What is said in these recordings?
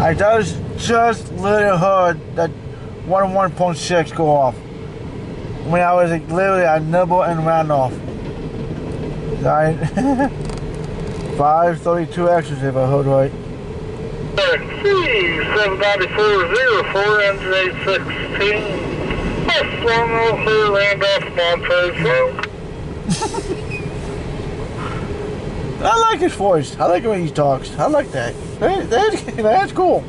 I just literally heard that 101.6 go off. When I was like, literally at Nibble and Randolph. Right? 532 extras if I heard right. E794-04 engine 816. West 104 Randolph Montrose. I like his voice. I like the way he talks. I like that. That's cool.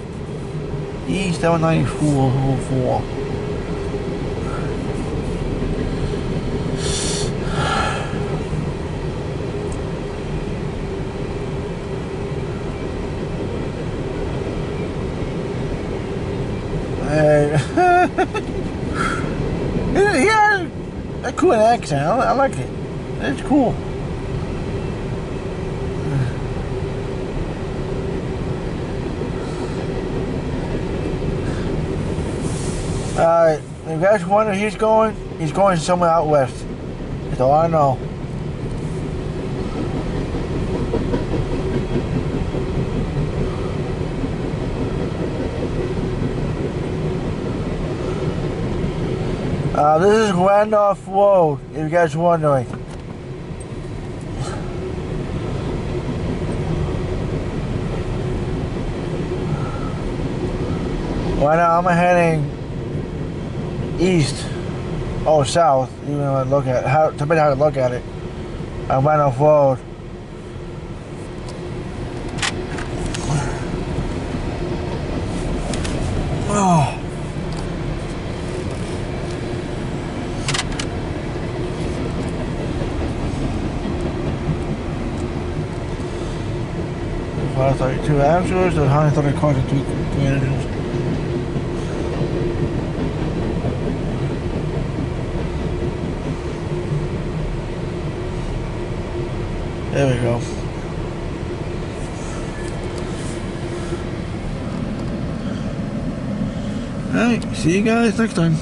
E794-04. He has a cool accent. I like it. It's cool. Alright, if you guys wonder where he's going somewhere out west. That's all I know. This is Randolph Road, if you guys are wondering. Right now I'm heading east, south, even though I look at how to look at it. I'm Randolph Road. Oh. Well, 32 amperes, 130 cars and two engines. There we go. Alright, see you guys next time.